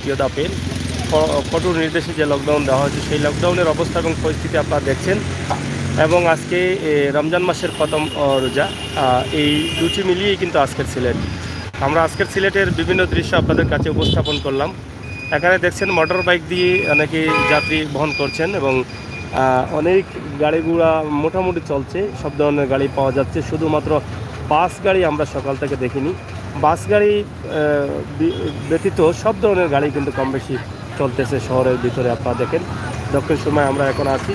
দ্বিতীয় ধাপের কঠোর নির্দেশে যে লকডাউন দেওয়া হয়েছে সেই লকডাউনের অবস্থা এবং পরিস্থিতি আপনারা দেখছেন। এবং আজকে রমজান মাসের প্রথম রোজা, এই দুটি মিলিয়েই কিন্তু আজকের সিলেট। আমরা আজকের সিলেটের বিভিন্ন দৃশ্য আপনাদের কাছে উপস্থাপন করলাম। এখানে দেখছেন মোটর বাইক দিয়ে অনেকে যাত্রী বহন করছেন এবং অনেক গাড়িগুড়া মোটামুটি চলছে, সব ধরনের গাড়ি পাওয়া যাচ্ছে। শুধুমাত্র বাস গাড়ি আমরা সকাল থেকে দেখিনি। বাস গাড়ি ব্যতীত সব ধরনের গাড়ি কিন্তু কম বেশি চলতেছে শহরের ভিতরে। আপনারা দেখেন দক্ষিণ সময় আমরা এখন আছি।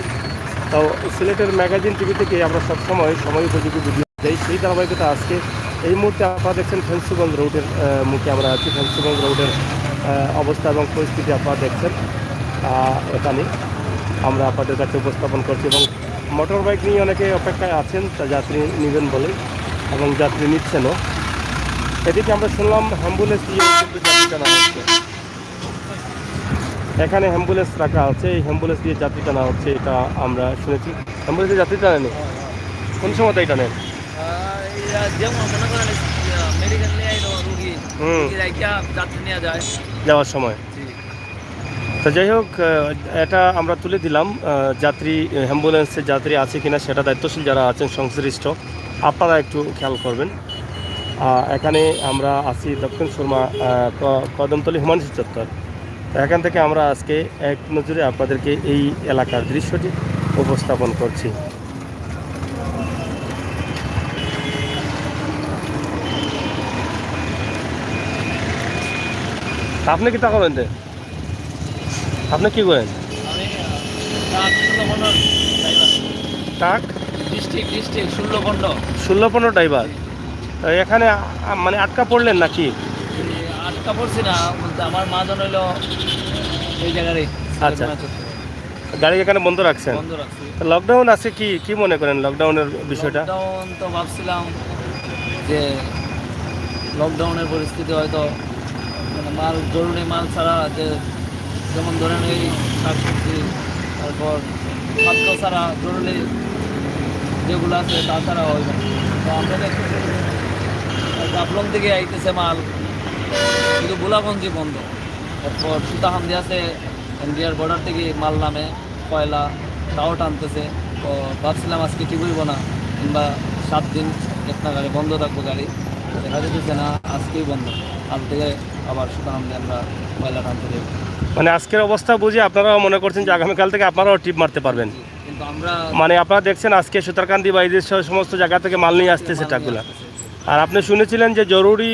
তো সিলেটের ম্যাগাজিন টিভি থেকে আমরা সবসময় সময় উপযোগী ভিডিও দেই, সেই ধারাবাহিকতা আজকে এই মুহূর্তে আপনারা দেখছেন ফেন্সিগঞ্জ রোডের মুখে আমরা আছি। ফেন্সিগঞ্জ রোডের অবস্থা এবং পরিস্থিতি আপনারা দেখছেন। এখানে আমরা আপনাদের কাছে উপস্থাপন করছি এবং মোটর বাইক নিয়ে অনেকে অপেক্ষায় আছেন তা যাত্রী নেবেন বলে, এবং যাত্রী নিচ্ছেনও। এদিকে আমরা শুনলাম অ্যাম্বুলেন্স দিয়ে কিন্তু যাত্রী টানা হচ্ছে। এখানে অ্যাম্বুলেন্স রাখা আছে, এই অ্যাম্বুলেন্স দিয়ে যাত্রী টানা হচ্ছে, এটা আমরা শুনেছি। অ্যাম্বুলেন্সে যাত্রী টানা নেই, কোন সময় তাই টানেন? যাওয়ার সময়। তো যাই হোক, এটা আমরা তুলে দিলাম। যাত্রী অ্যাম্বুলেন্সে যাত্রী আছে কিনা সেটা দায়িত্বশীল যারা আছেন সংশ্লিষ্ট আপনারা একটু খেয়াল করবেন। এখানে আমরা আছি দক্ষিণ সুরমা কদমতলী হুমায়ুন চত্বর। এখান থেকে আমরা আজকে এক নজরে আপনাদেরকে এই এলাকার দৃশ্যটি উপস্থাপন করছি। আপনি কি তা করেন? আপনি কি করেন? Truck district 16-15 driver. এখানে মানে আটকা পড়লেন নাকি? আটকা পড়ছি না, আমার মা জন হইলো এই জায়গায়। আচ্ছা, গাড়ি এখানে বন্ধ রাখছেন? বন্ধ রাখছি। লকডাউন আছে, কি মনে করেন লকডাউনের বিষয়টা? লকডাউন তো ভাবছিলাম যে লকডাউনের পরিস্থিতি হয়তো মানে মাল, জরুরি মাল ছাড়া, যে যেমন ধরেন এই শাকসবজি, তারপর খাদ্য ছাড়া জরুরি যেগুলো আছে তাছাড়া হইবে। তো আমরা দেখতেছি জাফলং থেকে আইতেছে মাল, কিন্তু গোলাগঞ্জি বন্ধ। তারপর সুতাহান্দি আছে, ইন্ডিয়ার বর্ডার থেকে মাল নামে, কয়লা তাও টানতেছে। তো ভাবছিলাম আজকে কি বলবো না, কিংবা 7 দিন একটা গাড়ি বন্ধ থাকবো, গাড়ি দেখা যেতেছে না আজকেই বন্ধ। কাল থেকে আবার সুতাহান্দি আমরা কয়লা টানতে দেবো। মানে আজকের অবস্থা বুঝে আপনারাও মনে করছেন যে আগামীকাল থেকে আপনারাও টিপ মারতে পারবেন? কিন্তু আমরা মানে আপনারা দেখছেন আজকে সুতারকান্দি বা এই সমস্ত জায়গা থেকে মাল নিয়ে আসতেছে ট্রাকগুলো। আর আপনি শুনেছিলেন যে জরুরি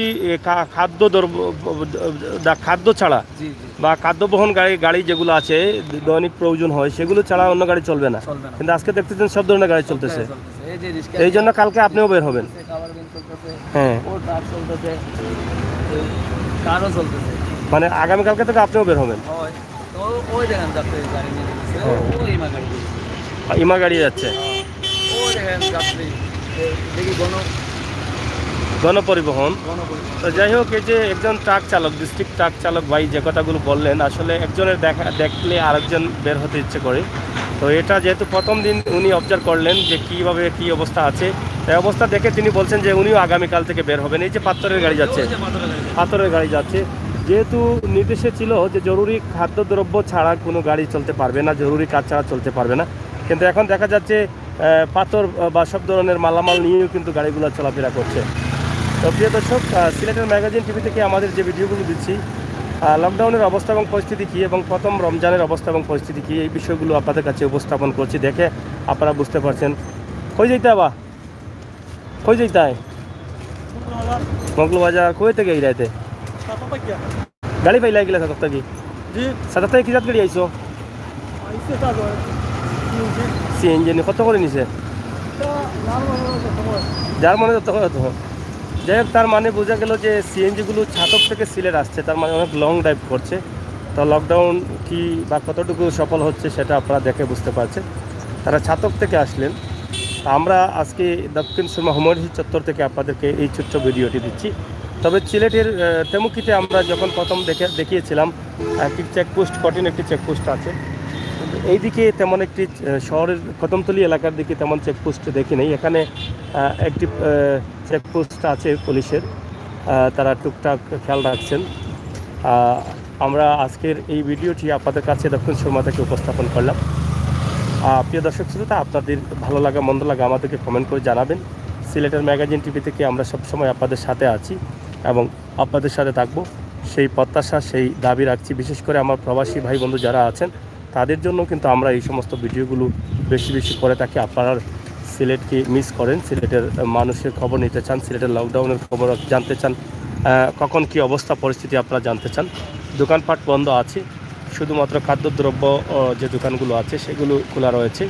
খাদ্য ছাড়া বা খাদ্য বহন গাড়ি যেগুলো আছে দৈনিক প্রয়োজন হয় সেগুলো ছাড়া অন্য গাড়ি চলবে না। কিন্তু আজকে দেখতেছেন সব ধরনের গাড়ি চলতেছে, এই জন্য কালকে আপনিও বের হবেন। হ্যাঁ, মানে আগামীকালকে থেকে আপনিও বের হবেন। ইমা গাড়ি যাচ্ছে, গণপরিবহন। তো যাই হোক, এই যে একজন ট্রাক চালক, ডিস্ট্রিক্ট ট্রাক চালক ভাই যে কথাগুলো বললেন, আসলে একজনের দেখলে আরেকজন বের হতে ইচ্ছে করে। তো এটা যেহেতু প্রথম দিন উনি অবজার্ভ করলেন যে কীভাবে কী অবস্থা আছে, এই অবস্থা দেখে তিনি বলছেন যে উনিও আগামীকাল থেকে বের হবেন। এই যে পাথরের গাড়ি যাচ্ছে, যেহেতু নির্দেশে ছিল যে জরুরি খাদ্যদ্রব্য ছাড়া কোনো গাড়ি চলতে পারবে না, জরুরি কাজ ছাড়া চলতে পারবে না, কিন্তু এখন দেখা যাচ্ছে পাথর বা সব ধরনের মালামাল নিয়েও কিন্তু গাড়িগুলো চলাফেরা করছে। তো প্রিয় দর্শক, সিলেটের ম্যাগাজিন টিভি থেকে আমাদের যে ভিডিওগুলো দিচ্ছি, লকডাউনের অবস্থা এবং পরিস্থিতি কী এবং প্রথম রমজানের অবস্থা এবং পরিস্থিতি কী, এই বিষয়গুলো আপনাদের কাছে উপস্থাপন করছি। দেখে আপনারা বুঝতে পারছেন। কই যাইতে আবা, কই যাইতে হয় মগলবাজার, কই থেকে এই রাইতে গাড়ি পাইলা গেলে সাত থেকে কি জাত গাড়ি আইসো? সিএনজি কত করে নিছে? যার মানে যত করে। যাই হোক, তার মানে বোঝা গেল যে সিএনজিগুলো ছাতক থেকে সিলেট আসছে, তার মানে অনেক লং ড্রাইভ করছে। তো লকডাউন কি বা কতটুকু সফল হচ্ছে সেটা আপনারা দেখে বুঝতে পারছেন। তারা ছাতক থেকে আসলেন। আমরা আজকে দক্ষিণ সুরমা হুমায়ুন চত্বর থেকে আপনাদেরকে এই ছোট্ট ভিডিওটি দিচ্ছি। তবে সিলেটের তেমুকিতে আমরা যখন প্রথম দেখিয়েছিলাম একটি চেকপোস্ট, কঠিন একটি চেকপোস্ট আছে। এইদিকে তেমন একটি শহরের কদমতলী এলাকার দিকে তেমন চেকপোস্ট দেখি নেই। এখানে একটি চেকপোস্ট আছে পুলিশের, তারা টুকটাক খেয়াল রাখছেন। আমরা আজকের এই ভিডিওটি আপনাদের কাছে দক্ষিণ সুরমা থেকে উপস্থাপন করলাম। প্রিয় দর্শক শ্রোতা, আপনাদের ভালো লাগা মন্দ লাগা আমাদেরকে কমেন্ট করে জানাবেন। সিলেটের ম্যাগাজিন টিভি থেকে আমরা সবসময় আপনাদের সাথে আছি এবং আপনাদের সাথে থাকবো, সেই প্রত্যাশা সেই দাবি রাখছি। বিশেষ করে আমার প্রবাসী ভাই বন্ধু যারা আছেন তাদের জন্য কিন্তু আমরা এই সমস্ত ভিডিওগুলো বেশি বেশি করে থাকি। আপনারা সিলেটকে মিস করেন, সিলেটের মানুষের খবর নিতে চান, সিলেটের লকডাউনের খবর জানতে চান, কখন কি অবস্থা পরিস্থিতি আপনারা জানতে চান। দোকানপাট বন্ধ আছে, শুধুমাত্র খাদ্যদ্রব্য যে দোকানগুলো আছে সেগুলো খোলা রয়েছে।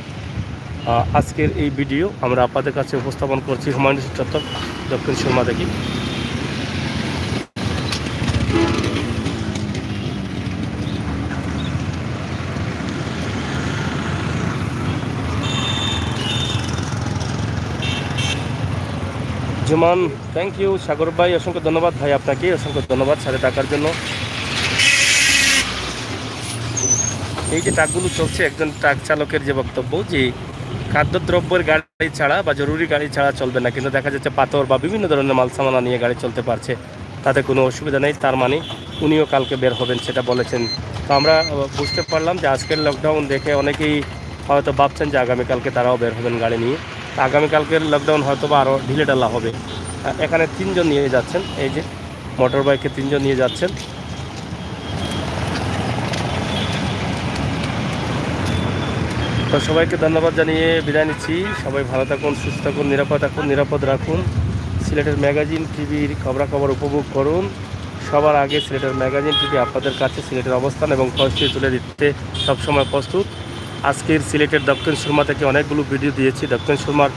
আজকের এই ভিডিও আমরা আপনাদের কাছে উপস্থাপন করছি হুমায়ুন চত্বর দক্ষিণ সুরমা থেকে। জুমান, থ্যাংক ইউ। সাগর ভাই, অসংখ্য ধন্যবাদ ভাই, আপনাকে অসংখ্য ধন্যবাদ সাথে থাকার জন্য। এই যে ট্রাকগুলো চলছে, একজন ট্রাক চালকের যে বক্তব্য যে খাদ্যদ্রব্যের গাড়ি ছাড়া বা জরুরি গাড়ি ছাড়া চলবে না, কিন্তু দেখা যাচ্ছে পাথর বা বিভিন্ন ধরনের মাল সামানা নিয়ে গাড়ি চলতে পারছে, তাতে কোনো অসুবিধা নেই। তার মানে উনিও কালকে বের হবেন সেটা বলেছেন। তো আমরা বুঝতে পারলাম যে আজকের লকডাউন দেখে অনেকেই হয়তো ভাবছেন যে আগামীকালকে তারাও বের হবেন গাড়ি নিয়ে। আগামীকালকের লকডাউন হয়তো বা আরও ঢিলেঢালা হবে। এখানে 3 জন নিয়ে যাচ্ছেন, এই যে মোটর বাইকে 3 জন নিয়ে যাচ্ছেন। তো সবাইকে ধন্যবাদ জানিয়ে বিদায় নিচ্ছি। সবাই ভালো থাকুন, সুস্থ থাকুন, নিরাপদ রাখুন। সিলেটের ম্যাগাজিন টিভির খবরাখবর উপভোগ করুন। সবার আগে সিলেটের ম্যাগাজিন টিভি আপনাদের কাছে সিলেটের অবস্থান এবং পরিস্থিতি তুলে দিতে সবসময় প্রস্তুত। আজকের সিলেটের দক্ষিণ সুরমা থেকে অনেকগুলো ভিডিও দিয়েছি, দক্ষিণ সুরমার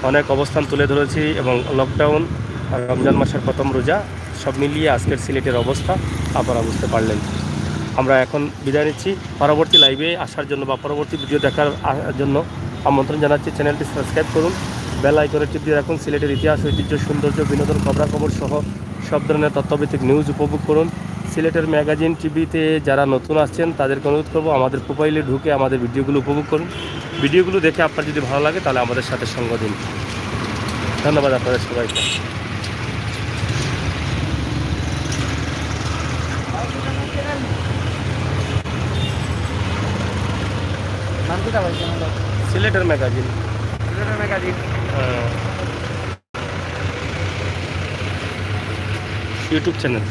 অনেক অবস্থান তুলে ধরেছি এবং লকডাউন, রমজান মাসের প্রথম রোজা, সব মিলিয়ে আজকের সিলেটের অবস্থা আপনারা বুঝতে পারলেন। আমরা এখন বিদায় নিচ্ছি। পরবর্তী লাইভে আসার জন্য বা পরবর্তী ভিডিও দেখার জন্য আমন্ত্রণ জানাচ্ছি। চ্যানেলটি সাবস্ক্রাইব করুন, বেল আইকনে টিপ দিয়ে রাখুন। সিলেটের ইতিহাস, ঐতিহ্য, সৌন্দর্য, বিনোদন, খবরাখবর সহ সব ধরনের তথ্যভিত্তিক নিউজ উপভোগ করুন। সিলেটের ম্যাগাজিন টিভিতে যারা নতুন আসছেন তাদেরকে অনুরোধ করবো আমাদের প্রোফাইলে ঢুকে আমাদের ভিডিওগুলো উপভোগ করুন। ভিডিওগুলো দেখে আপনার যদি ভালো লাগে তাহলে আমাদের সাথে সঙ্গ দিন। ধন্যবাদ আপনাদের সবাইকে। সিলেটের ম্যাগাজিন ইউটিউব চ্যানেল।